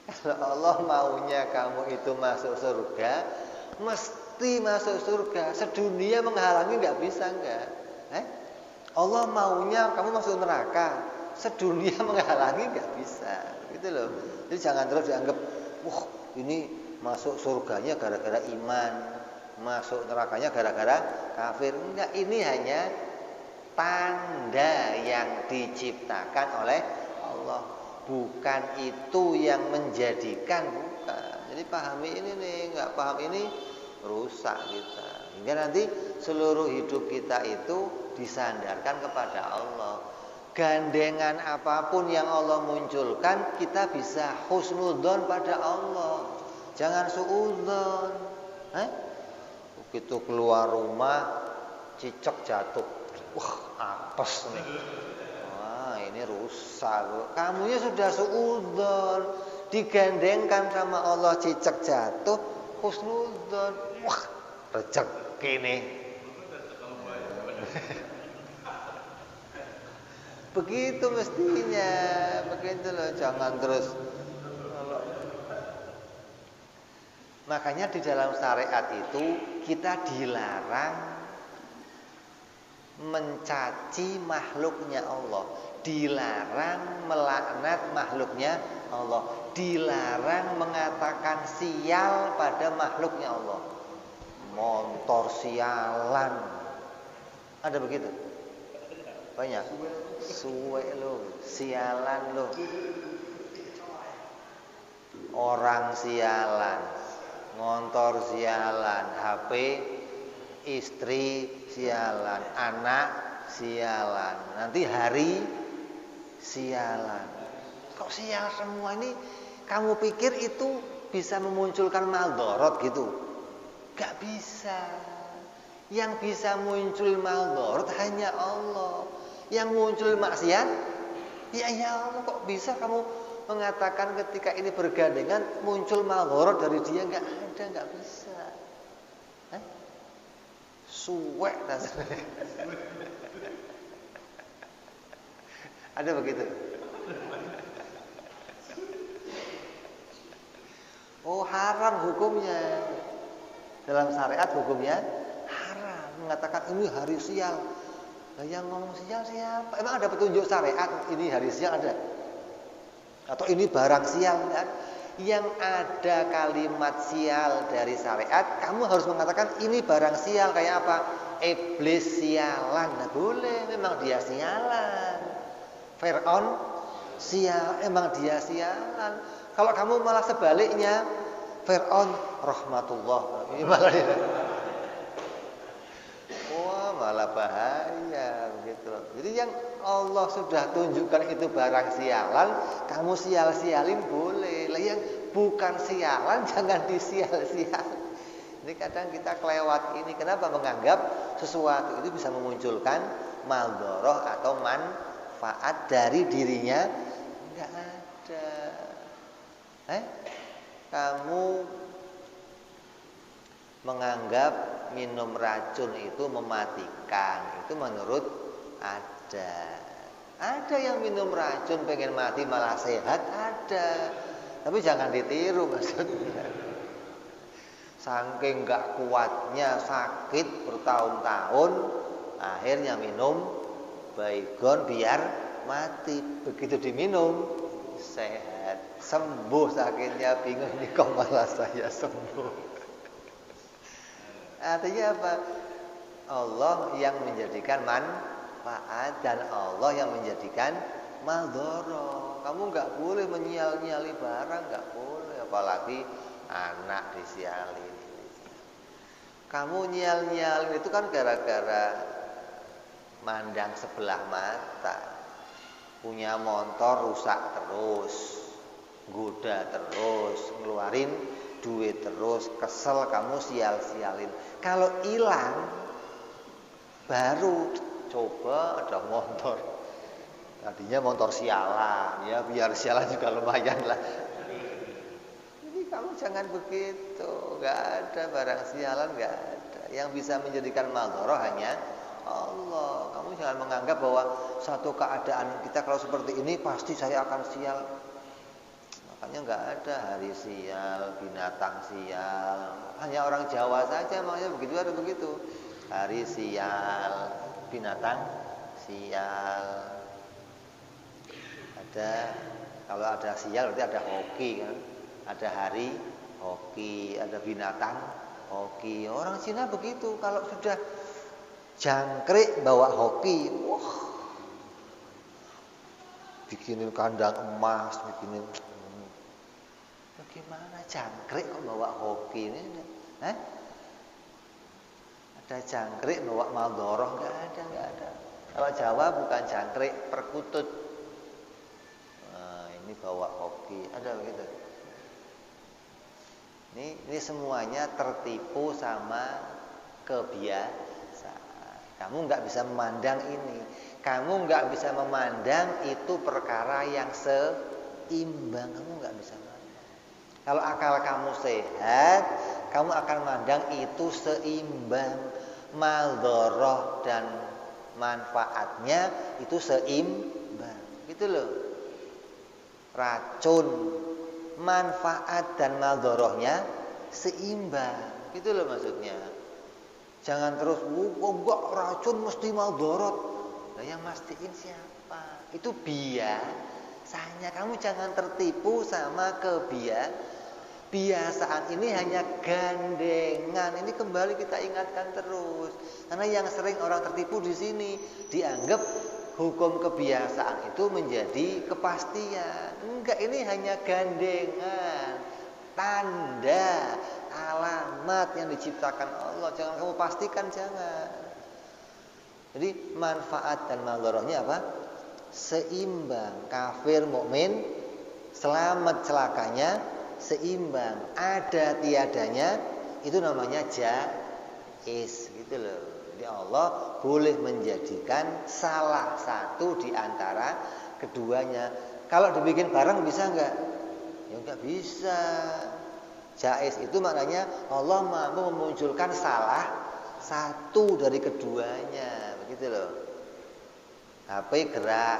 Kalau Allah maunya kamu itu masuk surga, mesti masuk surga. Sedunia menghalangi nggak bisa nggak? Allah maunya kamu masuk neraka, sedunia menghalangi nggak bisa, gitu loh. Jadi jangan terus dianggap, wah ini masuk surganya gara-gara iman. masuk nerakanya gara-gara kafir. Enggak, ini hanya tanda yang diciptakan oleh Allah, bukan itu yang menjadikan, bukan. Jadi pahami ini nih, nggak paham ini rusak kita. Hingga nanti seluruh hidup kita itu disandarkan kepada Allah. Gandengan apapun yang Allah munculkan, kita bisa husnudzon pada Allah. Jangan suudzon. Begitu keluar rumah, cicak jatuh. Wah, apes nih. Wah, ini rusak. Kamunya sudah suudzon, digandengkan sama Allah, cicak jatuh, husnudzon. Wah, rezeki nih. Begitu mestinya, begitu loh, jangan terus. Makanya di dalam syariat itu kita dilarang mencaci makhluknya Allah, dilarang melaknat makhluknya Allah, dilarang mengatakan sial pada makhluknya Allah. Montor sialan, ada begitu? Banyak. Suwe lo, sialan lo. Orang sialan, montor sialan, HP istri sialan, anak sialan, nanti hari sialan. Kok sial semua ini? Kamu pikir itu bisa memunculkan maldorot gitu? Gak bisa. Yang bisa muncul maldorot hanya Allah. Yang muncul maksiat, ya Allah, kok bisa kamu mengatakan ketika ini bergandengan muncul maldorot dari dia? Gak ada, gak bisa. Suwek rasanya. Ada begitu? Oh, haram hukumnya. Dalam syariat hukumnya haram. Mengatakan ini hari sial. Nah, yang ngomong sial siapa? Emang ada petunjuk syariat ini hari sial ada? Atau ini barang sial kan? Yang ada kalimat sial dari syariat, kamu harus mengatakan ini barang sial. Kayak apa? Iblis sialan. Nah, boleh, memang dia sialan. Fir'aun sial, emang dia sialan. Kalau kamu malah sebaliknya, Fir'aun rahmatullah, ini malah dia. Wah, malah bahaya gitu. Jadi yang Allah sudah tunjukkan itu barang sialan, kamu sial-sialin boleh. Lah yang bukan sialan jangan disial-sial. Ini kadang kita kelewat ini. Kenapa? Menganggap sesuatu itu bisa memunculkan maldoroh atau manfaat dari dirinya. Enggak ada. Kamu menganggap minum racun itu mematikan. Itu menurut ada yang minum racun pengen mati malah sehat, ada. Tapi jangan ditiru maksudnya. Saking gak kuatnya sakit bertahun-tahun, akhirnya minum baygon biar mati. Begitu diminum sehat, sembuh sakitnya, bingung nih kok malah saya sembuh. Artinya apa? Allah yang menjadikan manfaat dan Allah yang menjadikan maldoro. Kamu nggak boleh menyial-nyali barang, nggak boleh, apalagi anak disialin. Kamu nyial-nyalin itu kan gara-gara mandang sebelah mata. Punya motor rusak terus, goda terus, ngeluarin duit terus, kesel kamu sial-sialin. Kalau hilang baru coba ada motor. Tadinya motor sialan, ya biar sialan juga lumayan lah. Jadi kamu jangan begitu, nggak ada barang sialan, nggak ada. Yang bisa menjadikan maldoroh hanya Allah. Kamu jangan menganggap bahwa satu keadaan kita kalau seperti ini pasti saya akan sial. Makanya nggak ada hari sial, binatang sial. Hanya orang Jawa saja makanya begitu, ada begitu. Hari sial, binatang sial. Ada, kalau ada sial berarti ada hoki kan. Ada hari hoki, ada binatang hoki. Orang Cina begitu, kalau sudah jangkrik bawa hoki, wah, bikinin kandang emas, bikinin. Bagaimana jangkrik kok bawa hoki ini? Ada jangkrik bawa Maldorong? Nggak ada. Kalau Jawa bukan jangkrik, perkutut. Nah, ini bawa hoki, ada begitu. Ini semuanya tertipu sama kebiasaan. Kamu nggak bisa memandang ini. Kamu nggak bisa memandang itu perkara yang seimbang. Kamu nggak bisa memandang. Kalau akal kamu sehat, kamu akan memandang itu seimbang. Maldoroh dan manfaatnya itu seimbang. Gitu loh. Racun, manfaat dan maldorohnya seimbang. Gitu loh maksudnya. Jangan terus, enggak, racun mesti maldorot. Nah, yang mastiin siapa? Itu biasanya. Kamu jangan tertipu sama kebiasaan. Ini hanya gandengan. Ini kembali kita ingatkan terus. Karena yang sering orang tertipu di sini dianggap hukum kebiasaan itu menjadi kepastian. Enggak, ini hanya gandengan, tanda, alamat yang diciptakan Allah. Jangan kamu pastikan, jangan. Jadi manfaat dan maldorohnya apa? Seimbang. Kafir, mukmin, selamat celakanya seimbang. Ada tiadanya itu namanya jaiz, gitu loh. Jadi Allah boleh menjadikan salah satu di antara keduanya. Kalau dibikin bareng bisa enggak? Ya enggak bisa. Jaiz itu maknanya Allah mampu memunculkan salah satu dari keduanya, begitu loh. HP gerak,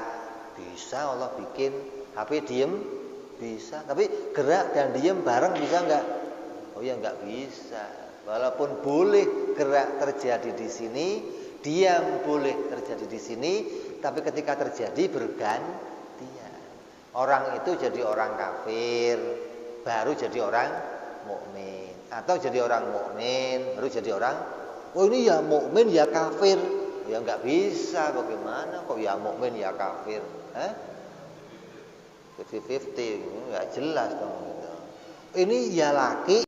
bisa Allah bikin. HP diem, bisa. Tapi gerak dan diem bareng bisa enggak? Oh ya enggak bisa. Walaupun boleh gerak terjadi di sini, diam boleh terjadi di sini, tapi ketika terjadi bergantian. Orang itu jadi orang kafir, baru jadi orang mukmin, atau jadi orang mukmin baru jadi orang, oh ini ya mukmin ya kafir, ya nggak bisa. Bagaimana kok ya mukmin ya kafir? 50-50, nggak jelas dong. Ini ya laki